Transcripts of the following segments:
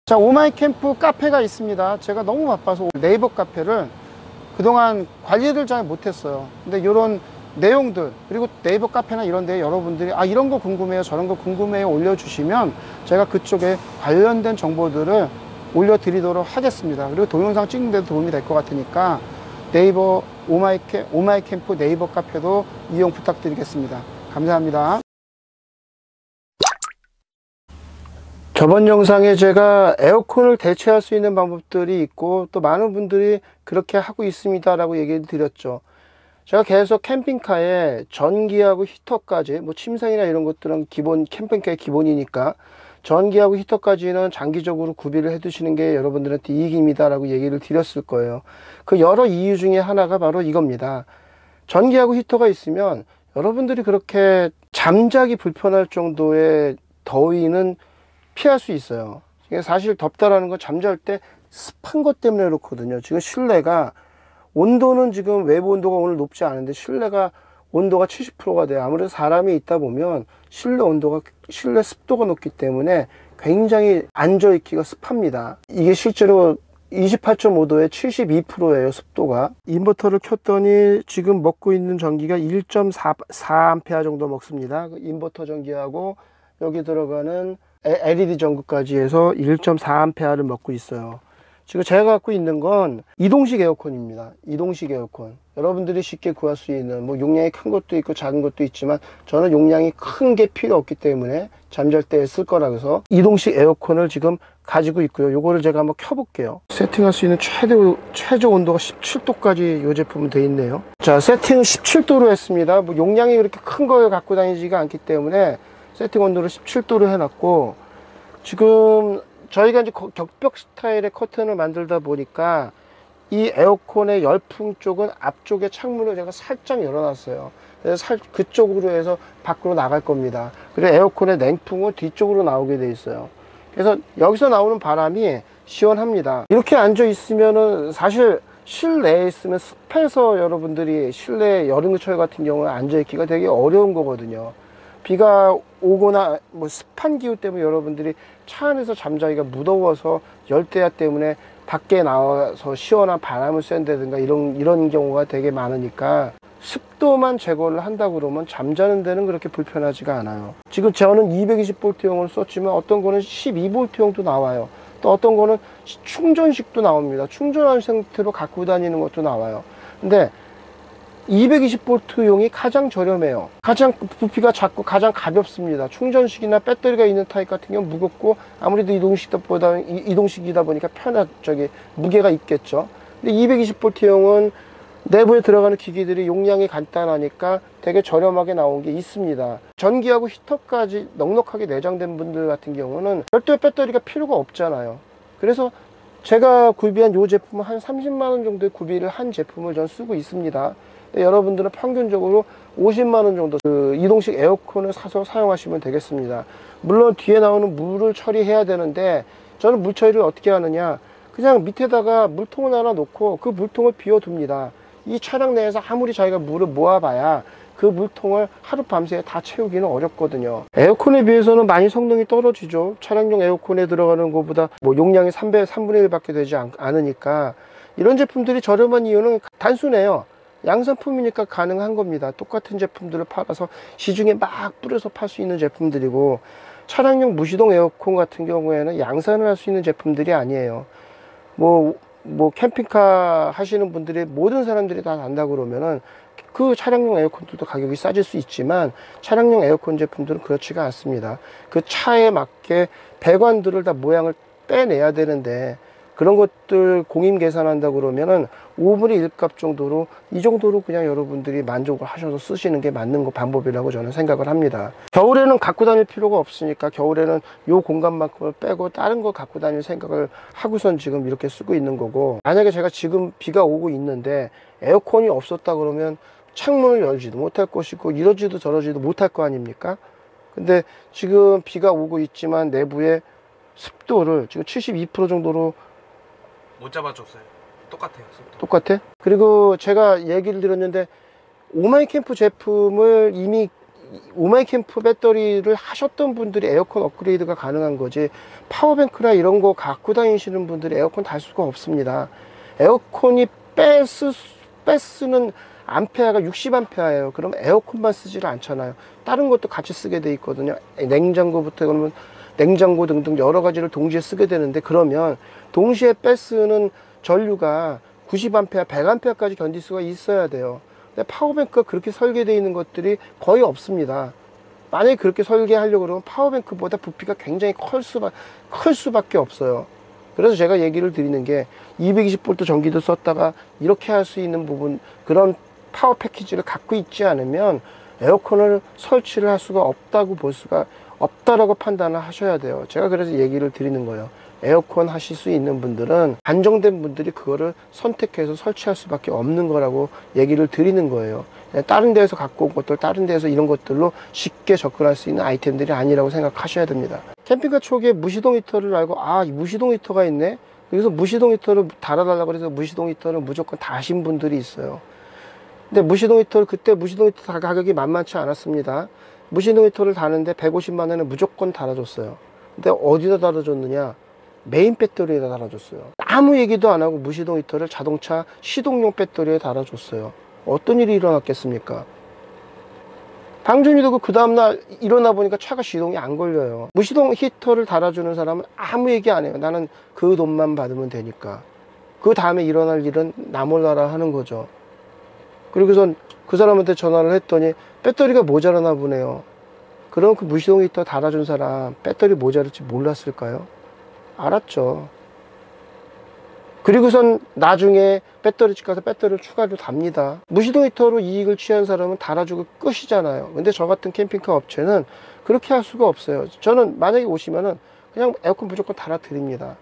자, 오마이캠프 카페가 있습니다. 제가 너무 바빠서 네이버 카페를 그동안 관리를 잘 못했어요. 근데 이런 내용들, 그리고 네이버 카페나 이런 데 여러분들이 이런 거 궁금해요, 저런 거 궁금해요 올려주시면 제가 그쪽에 관련된 정보들을 올려드리도록 하겠습니다. 그리고 동영상 찍는 데도 도움이 될 것 같으니까 네이버 오마이캠프 네이버 카페도 이용 부탁드리겠습니다. 감사합니다. 저번 영상에 제가 에어컨을 대체할 수 있는 방법들이 있고 또 많은 분들이 그렇게 하고 있습니다 라고 얘기를 드렸죠. 제가 계속 캠핑카에 전기하고 히터까지, 뭐 침상이나 이런 것들은 기본, 캠핑카의 기본이니까 전기하고 히터까지는 장기적으로 구비를 해 두시는 게 여러분들한테 이익입니다 라고 얘기를 드렸을 거예요. 그 여러 이유 중에 하나가 바로 이겁니다. 전기하고 히터가 있으면 여러분들이 그렇게 잠자기 불편할 정도의 더위는 피할 수 있어요. 사실 덥다라는 건 잠잘 때 습한 것 때문에 그렇거든요. 지금 실내가 온도는 지금 외부 온도가 오늘 높지 않은데 실내가 온도가 70%가 돼요. 아무래도 사람이 있다 보면 실내 습도가 높기 때문에 굉장히 앉아있기가 습합니다. 이게 실제로 28.5도에 72%예요, 습도가. 인버터를 켰더니 지금 먹고 있는 전기가 1.4A 정도 먹습니다. 인버터 전기하고 여기 들어가는 LED 전구까지 해서 1.4A를 먹고 있어요. 지금 제가 갖고 있는 건 이동식 에어컨입니다. 이동식 에어컨. 여러분들이 쉽게 구할 수 있는, 뭐 용량이 큰 것도 있고 작은 것도 있지만 저는 용량이 큰 게 필요 없기 때문에 잠잘 때 쓸 거라 그래서 이동식 에어컨을 지금 가지고 있고요. 요거를 제가 한번 켜볼게요. 세팅할 수 있는 최저 온도가 17도까지 이 제품은 돼 있네요. 자, 세팅을 17도로 했습니다. 뭐 용량이 그렇게 큰 걸 갖고 다니지가 않기 때문에 세팅 온도를 17도로 해놨고, 지금 저희가 이제 격벽 스타일의 커튼을 만들다 보니까 이 에어컨의 열풍 쪽은 앞쪽에 창문을 제가 살짝 열어놨어요. 그래서 그쪽으로 해서 밖으로 나갈 겁니다. 그리고 에어컨의 냉풍은 뒤쪽으로 나오게 돼 있어요. 그래서 여기서 나오는 바람이 시원합니다. 이렇게 앉아 있으면은 사실 실내에 있으면 습해서 여러분들이 실내 여름철 같은 경우에 앉아 있기가 되게 어려운 거거든요. 비가 오거나 뭐 습한 기후 때문에 여러분들이 차 안에서 잠자기가 무더워서 열대야 때문에 밖에 나와서 시원한 바람을 쐰다든가 이런 경우가 되게 많으니까 습도만 제거를 한다 그러면 잠자는 데는 그렇게 불편하지가 않아요. 지금 저는 220V용을 썼지만 어떤 거는 12V용도 나와요. 또 어떤 거는 충전식도 나옵니다. 충전한 상태로 갖고 다니는 것도 나와요. 근데 220V용이 가장 저렴해요. 가장 부피가 작고 가장 가볍습니다. 충전식이나 배터리가 있는 타입 같은 경우는 무겁고 아무래도 이동식이다 보니까 무게가 있겠죠. 근데 220V용은 내부에 들어가는 기기들이 용량이 간단하니까 되게 저렴하게 나온 게 있습니다. 전기하고 히터까지 넉넉하게 내장된 분들 같은 경우는 별도의 배터리가 필요가 없잖아요. 그래서 제가 구비한 이 제품은 한 30만원 정도의 구비를 한 제품을 전 쓰고 있습니다. 여러분들은 평균적으로 50만원 정도 그 이동식 에어컨을 사서 사용하시면 되겠습니다. 물론 뒤에 나오는 물을 처리해야 되는데 저는 물 처리를 어떻게 하느냐, 그냥 밑에다가 물통을 하나 놓고 그 물통을 비워둡니다. 이 차량 내에서 아무리 자기가 물을 모아봐야 그 물통을 하루 밤새 다 채우기는 어렵거든요. 에어컨에 비해서는 많이 성능이 떨어지죠. 차량용 에어컨에 들어가는 것보다 뭐 용량이 3분의 1 밖에 되지 않으니까 이런 제품들이 저렴한 이유는 단순해요. 양산품이니까 가능한 겁니다. 똑같은 제품들을 팔아서 시중에 막 뿌려서 팔 수 있는 제품들이고, 차량용 무시동 에어컨 같은 경우에는 양산을 할 수 있는 제품들이 아니에요. 뭐 캠핑카 하시는 분들이 모든 사람들이 다 난다 그러면은 그 차량용 에어컨들도 가격이 싸질 수 있지만 차량용 에어컨 제품들은 그렇지가 않습니다. 그 차에 맞게 배관들을 다 모양을 빼내야 되는데 그런 것들 공임 계산한다 그러면은 5분의 1값 정도로, 이 정도로 그냥 여러분들이 만족을 하셔서 쓰시는 게 맞는 방법이라고 저는 생각을 합니다. 겨울에는 갖고 다닐 필요가 없으니까 겨울에는 요 공간만큼을 빼고 다른 거 갖고 다닐 생각을 하고선 지금 이렇게 쓰고 있는 거고, 만약에 제가 지금 비가 오고 있는데 에어컨이 없었다 그러면 창문을 열지도 못할 것이고 이러지도 저러지도 못할 거 아닙니까? 근데 지금 비가 오고 있지만 내부의 습도를 지금 72% 정도로 못 잡아줬어요. 똑같아요. 습도. 똑같아? 그리고 제가 얘기를 들었는데 오마이캠프 제품을 이미 오마이캠프 배터리를 하셨던 분들이 에어컨 업그레이드가 가능한 거지, 파워뱅크나 이런 거 갖고 다니시는 분들이 에어컨 달 수가 없습니다. 에어컨이 빼쓰는 암페어가 60암페어예요. 그럼 에어컨만 쓰지를 않잖아요. 다른 것도 같이 쓰게 돼 있거든요. 냉장고부터 그러면 냉장고 등등 여러 가지를 동시에 쓰게 되는데, 그러면 동시에 빼쓰는 전류가 90A, 100A까지 견딜 수가 있어야 돼요. 근데 파워뱅크가 그렇게 설계되어 있는 것들이 거의 없습니다. 만약에 그렇게 설계하려고 그러면 파워뱅크보다 부피가 굉장히 클 수밖에 없어요. 그래서 제가 얘기를 드리는 게 220V 전기도 썼다가 이렇게 할 수 있는 부분, 그런 파워 패키지를 갖고 있지 않으면 에어컨을 설치를 할 수가 없다고 볼 수가 없다라고 판단을 하셔야 돼요. 제가 그래서 얘기를 드리는 거예요. 에어컨 하실 수 있는 분들은 안정된 분들이 그거를 선택해서 설치할 수밖에 없는 거라고 얘기를 드리는 거예요. 다른 데에서 갖고 온 것들, 다른 데에서 이런 것들로 쉽게 접근할 수 있는 아이템들이 아니라고 생각하셔야 됩니다. 캠핑카 초기에 무시동 히터를 알고, 아, 무시동 히터가 있네? 그래서 무시동 히터를 달아달라고 해서 무시동 히터를 무조건 다신 분들이 있어요. 근데 무시동 히터를, 그때 무시동 히터 가격이 만만치 않았습니다. 무시동 히터를 다는데 150만 원에 무조건 달아줬어요. 근데 어디다 달아줬느냐? 메인 배터리에다 달아줬어요. 아무 얘기도 안 하고 무시동 히터를 자동차 시동용 배터리에 달아줬어요. 어떤 일이 일어났겠습니까? 방전이 되고 그 다음날 일어나 보니까 차가 시동이 안 걸려요. 무시동 히터를 달아주는 사람은 아무 얘기 안 해요. 나는 그 돈만 받으면 되니까. 그 다음에 일어날 일은 나 몰라라 하는 거죠. 그리고선 그 사람한테 전화를 했더니 배터리가 모자라나 보네요. 그럼 그 무시동 히터 달아준 사람 배터리 모자랄지 몰랐을까요? 알았죠. 그리고선 나중에 배터리집 가서 배터리를 추가로 답니다. 무시동 히터로 이익을 취한 사람은 달아주고 끝이잖아요. 근데 저 같은 캠핑카 업체는 그렇게 할 수가 없어요. 저는 만약에 오시면은 그냥 에어컨 무조건 달아드립니다.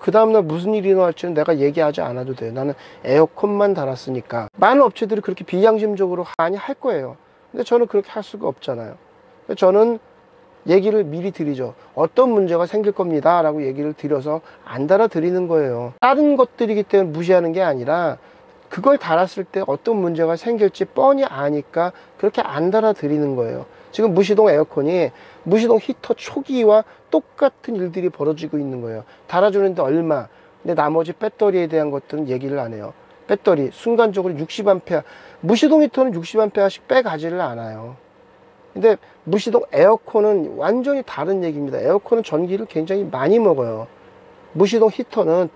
그 다음날 무슨 일이 일어날지는 내가 얘기하지 않아도 돼요. 나는 에어컨만 달았으니까. 많은 업체들이 그렇게 비양심적으로 많이 할 거예요. 근데 저는 그렇게 할 수가 없잖아요. 저는 얘기를 미리 드리죠. 어떤 문제가 생길 겁니다 라고 얘기를 드려서 안 달아 드리는 거예요. 다른 것들이기 때문에 무시하는 게 아니라 그걸 달았을 때 어떤 문제가 생길지 뻔히 아니까 그렇게 안 달아 드리는 거예요. 지금 무시동 에어컨이 무시동 히터 초기와 똑같은 일들이 벌어지고 있는 거예요. 달아주는데 얼마, 근데 나머지 배터리에 대한 것들은 얘기를 안 해요. 배터리 순간적으로 60A, 무시동 히터는 60A씩 빼가지를 않아요. 근데 무시동 에어컨은 완전히 다른 얘기입니다. 에어컨은 전기를 굉장히 많이 먹어요. 무시동 히터는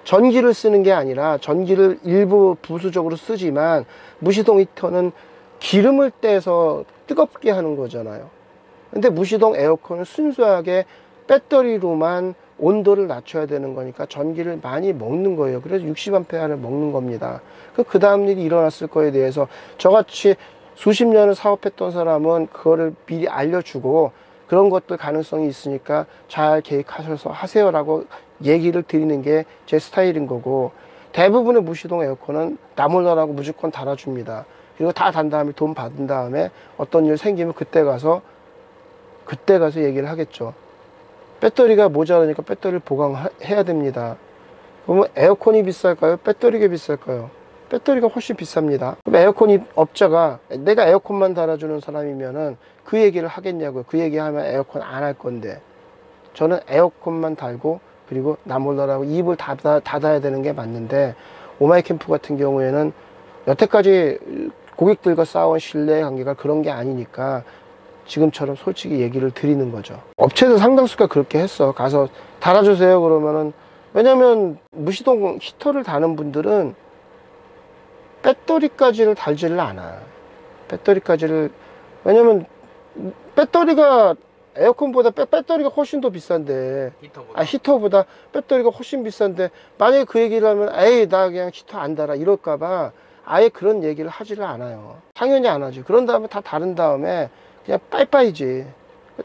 전기를 쓰는 게 아니라 전기를 일부 부수적으로 쓰지만, 무시동 히터는 기름을 떼서 뜨겁게 하는 거잖아요. 근데 무시동 에어컨은 순수하게 배터리로만 온도를 낮춰야 되는 거니까 전기를 많이 먹는 거예요. 그래서 60A를 먹는 겁니다. 그 다음 일이 일어났을 거에 대해서 저같이 수십 년을 사업했던 사람은 그거를 미리 알려주고 그런 것들 가능성이 있으니까 잘 계획하셔서 하세요라고 얘기를 드리는 게 제 스타일인 거고, 대부분의 무시동 에어컨은 나 몰라라고 무조건 달아줍니다. 그리고 다 단 다음에 돈 받은 다음에 어떤 일 생기면 그때 가서 얘기를 하겠죠. 배터리가 모자라니까 배터리를 보강해야 됩니다. 그러면 에어컨이 비쌀까요? 배터리가 비쌀까요? 배터리가 훨씬 비쌉니다. 그럼 에어컨 업자가 내가 에어컨만 달아주는 사람이면은 그 얘기를 하겠냐고요. 그 얘기하면 에어컨 안 할 건데, 저는 에어컨만 달고 그리고 나 몰라라고 입을 닫아야 되는 게 맞는데, 오마이캠프 같은 경우에는 여태까지 고객들과 쌓아온 신뢰 관계가 그런 게 아니니까 지금처럼 솔직히 얘기를 드리는 거죠. 업체도 상당수가 그렇게 했어. 가서 달아주세요 그러면은, 왜냐면 무시동 히터를 다는 분들은 배터리까지를 달지를 않아. 왜냐면 배터리가 에어컨보다 배터리가 훨씬 더 비싼데, 히터보다. 히터보다 배터리가 훨씬 비싼데, 만약에 그 얘기를 하면 에이 나 그냥 히터 안 달아 이럴까봐 아예 그런 얘기를 하지를 않아요. 당연히 안 하지. 그런 다음에 다 다른 다음에 그냥 빠이빠이지.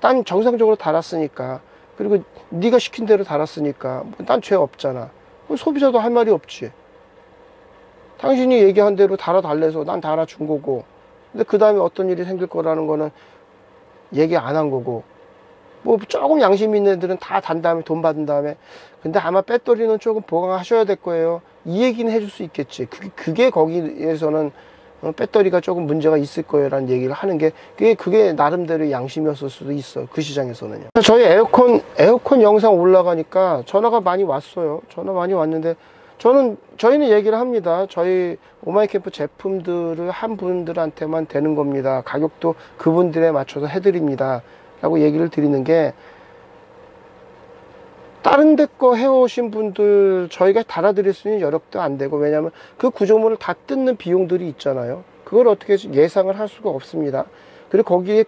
난 정상적으로 달았으니까, 그리고 네가 시킨 대로 달았으니까 난 죄 없잖아. 소비자도 할 말이 없지. 당신이 얘기한 대로 달아달래서 난 달아준 거고, 근데 그 다음에 어떤 일이 생길 거라는 거는 얘기 안 한 거고, 뭐 조금 양심 있는 애들은 다 단 다음에 돈 받은 다음에 근데 아마 배터리는 조금 보강하셔야 될 거예요, 이 얘기는 해줄 수 있겠지. 그게 거기에서는 배터리가 조금 문제가 있을 거예요 라는 얘기를 하는 게 그게 나름대로 양심이었을 수도 있어, 그 시장에서는요. 저희 에어컨 영상 올라가니까 전화가 많이 왔어요. 전화 많이 왔는데 저희는 얘기를 합니다. 저희 오마이캠프 제품들을 한 분들한테만 되는 겁니다. 가격도 그분들에 맞춰서 해드립니다 라고 얘기를 드리는 게, 다른 데 거 해오신 분들 저희가 달아드릴 수 있는 여력도 안 되고, 왜냐하면 그 구조물을 다 뜯는 비용들이 있잖아요. 그걸 어떻게 예상을 할 수가 없습니다. 그리고 거기에